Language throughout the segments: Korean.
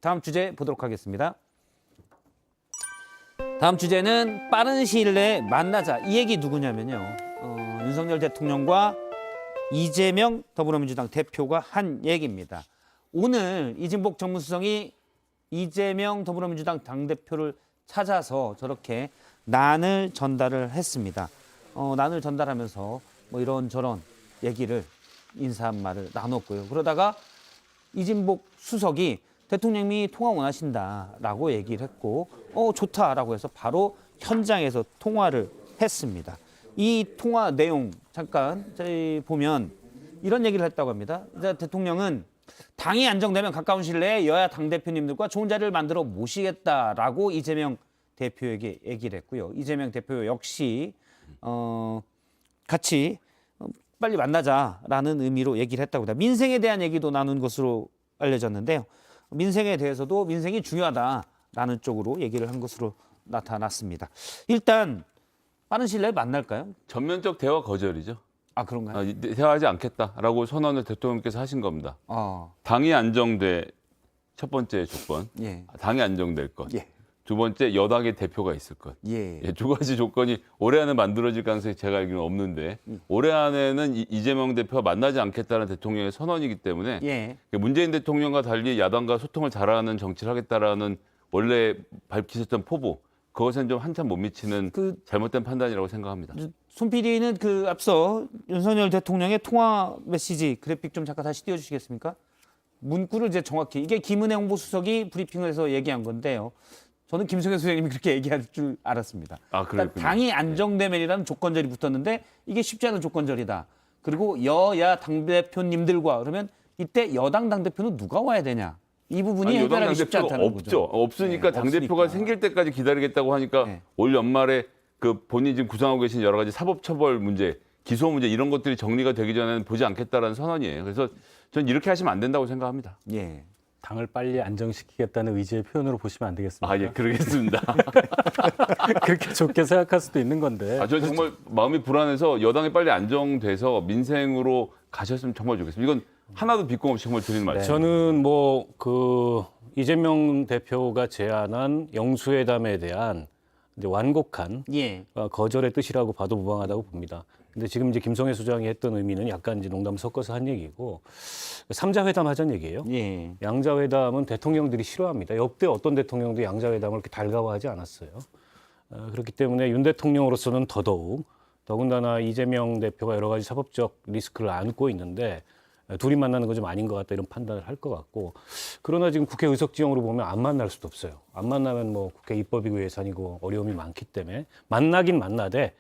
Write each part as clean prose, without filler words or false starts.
다음 주제 보도록 하겠습니다. 다음 주제는 빠른 시일 내에 만나자. 이 얘기 누구냐면요. 윤석열 대통령과 이재명 더불어민주당 대표가 한 얘기입니다. 오늘 이진복 정무수석이 이재명 더불어민주당 당대표를 찾아서 저렇게 난을 전달을 했습니다. 난을 전달하면서 뭐 이런저런 얘기를 인사말을 나눴고요. 그러다가 이진복 수석이 대통령이 통화 원하신다라고 얘기를 했고 좋다라고 해서 바로 현장에서 통화를 했습니다. 이 통화 내용 잠깐 저희 보면 이런 얘기를 했다고 합니다. 이제 대통령은 당이 안정되면 가까운 시일 내에 여야 당대표님들과 좋은 자리를 만들어 모시겠다라고 이재명 대표에게 얘기를 했고요. 이재명 대표 역시 같이 빨리 만나자라는 의미로 얘기를 했다고 합니다. 민생에 대한 얘기도 나눈 것으로 알려졌는데요. 민생에 대해서도 민생이 중요하다라는 쪽으로 얘기를 한 것으로 나타났습니다. 일단 빠른 시일 내에 만날까요? 전면적 대화 거절이죠. 아 그런가요? 대화하지 않겠다라고 선언을 대통령께서 하신 겁니다. 당이 안정돼 첫 번째 조건, 예. 당이 안정될 것. 예. 두 번째 여당의 대표가 있을 것. 예. 두 가지 조건이 올해 안에 만들어질 가능성이 제가 알기로는 없는데 올해 안에는 이재명 대표와 만나지 않겠다는 대통령의 선언이기 때문에 예. 문재인 대통령과 달리 야당과 소통을 잘하는 정치를 하겠다라는 원래 밝히셨던 포부 그것은 좀 한참 못 미치는 잘못된 판단이라고 생각합니다. 손 PD는 앞서 윤석열 대통령의 통화 메시지 그래픽 좀 잠깐 다시 띄워주시겠습니까? 문구를 이제 정확히 이게 김은혜 홍보수석이 브리핑을 해서 얘기한 건데요. 저는 김성현 소장님이 그렇게 얘기할 줄 알았습니다. 그러니까 당이 안정되면이라는 조건절이 붙었는데 이게 쉽지 않은 조건절이다. 그리고 여야 당대표님들과 그러면 이때 여당 당대표는 누가 와야 되냐? 이 부분이 해결하기 쉽지 않다는 없죠. 거죠. 없으니까 당대표가 생길 때까지 기다리겠다고 하니까 올 연말에 본인이 지금 구상하고 계신 여러 가지 사법처벌 문제, 기소 문제 이런 것들이 정리가 되기 전에는 보지 않겠다라는 선언이에요. 그래서 전 이렇게 하시면 안 된다고 생각합니다. 예. 당을 빨리 안정시키겠다는 의지의 표현으로 보시면 안 되겠습니까? 예, 그러겠습니다. 그렇게 좋게 생각할 수도 있는 건데. 저는 정말 마음이 불안해서 여당이 빨리 안정돼서 민생으로 가셨으면 정말 좋겠습니다. 이건 하나도 비공 없이 정말 드리는 말씀. 저는 이재명 대표가 제안한 영수회담에 대한 이제 완곡한 거절의 뜻이라고 봐도 무방하다고 봅니다. 근데 지금 이제 김성애 소장이 했던 의미는 약간 이제 농담 섞어서 한 얘기고 3자 회담 하자는 얘기예요. 양자 회담은 대통령들이 싫어합니다. 역대 어떤 대통령도 양자 회담을 그렇게 달가워하지 않았어요. 그렇기 때문에 윤 대통령으로서는 더군다나 이재명 대표가 여러 가지 사법적 리스크를 안고 있는데 둘이 만나는 건 좀 아닌 것 같다 이런 판단을 할 것 같고 그러나 지금 국회 의석지형으로 보면 안 만날 수도 없어요. 안 만나면 국회 입법이고 예산이고 어려움이 많기 때문에 만나긴 만나되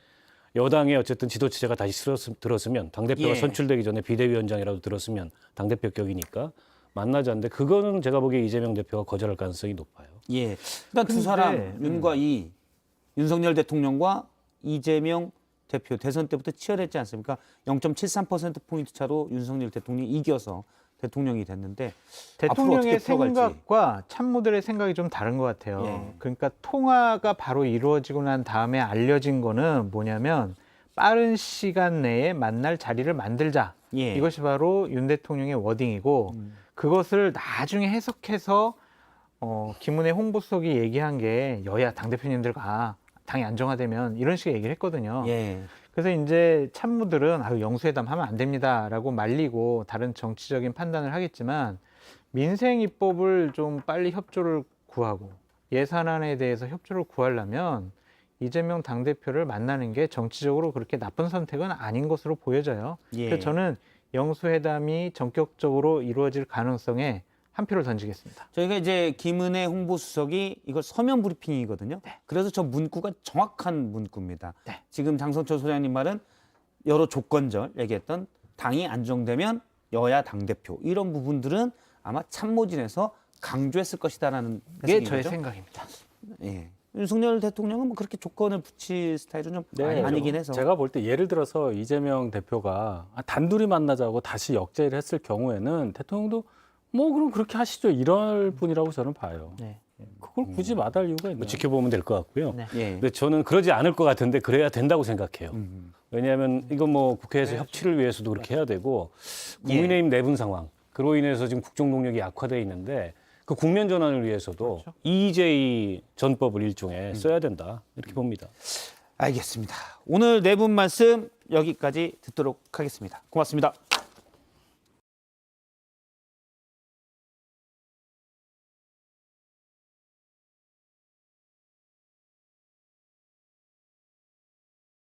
여당의 어쨌든 지도 체제가 다시 들었으면 당대표가 선출되기 전에 비대위원장이라도 들었으면 당대표격이니까 만나자는데 그거는 제가 보기에 이재명 대표가 거절할 가능성이 높아요. 일단 두 사람 윤과 이 윤석열 대통령과 이재명 대표 대선 때부터 치열했지 않습니까? 0.73%포인트 차로 윤석열 대통령이 이겨서 대통령이 됐는데 대통령의 생각과 참모들의 생각이 좀 다른 것 같아요. 그러니까 통화가 바로 이루어지고 난 다음에 알려진 거는 뭐냐면 빠른 시간 내에 만날 자리를 만들자. 이것이 바로 윤 대통령의 워딩이고 그것을 나중에 해석해서 김은혜 홍보수석이 얘기한 게 여야 당대표님들과 당이 안정화되면 이런 식의 얘기를 했거든요. 그래서 이제 참모들은 영수회담 하면 안 됩니다라고 말리고 다른 정치적인 판단을 하겠지만 민생 입법을 좀 빨리 협조를 구하고 예산안에 대해서 협조를 구하려면 이재명 당대표를 만나는 게 정치적으로 그렇게 나쁜 선택은 아닌 것으로 보여져요. 그래서 저는 영수회담이 전격적으로 이루어질 가능성에 한 표를 던지겠습니다. 저희가 이제 김은혜 홍보수석이 이걸 서면 브리핑이거든요. 그래서 저 문구가 정확한 문구입니다. 지금 장성철 소장님 말은 여러 조건절 얘기했던 당이 안정되면 여야 당대표 이런 부분들은 아마 참모진에서 강조했을 것이다라는 게 저의 생각입니다. 윤석열 대통령은 그렇게 조건을 붙일 스타일은 좀 아니긴 해서 제가 볼 때 예를 들어서 이재명 대표가 단둘이 만나자고 다시 역제를 했을 경우에는 대통령도 그럼 그렇게 하시죠. 이럴 뿐이라고 저는 봐요. 그걸 굳이 마다할 이유가 있나요? 지켜보면 될 것 같고요. 근데 저는 그러지 않을 것 같은데 그래야 된다고 생각해요. 왜냐하면 이건 국회에서 협치를 위해서도 그렇게 해야 되고 국민의힘 내분 상황 그로 인해서 지금 국정 동력이 약화돼 있는데 그 국면 전환을 위해서도 그렇죠. EJ 전법을 일종의 써야 된다 이렇게 봅니다. 알겠습니다. 오늘 네 분 말씀 여기까지 듣도록 하겠습니다. 고맙습니다.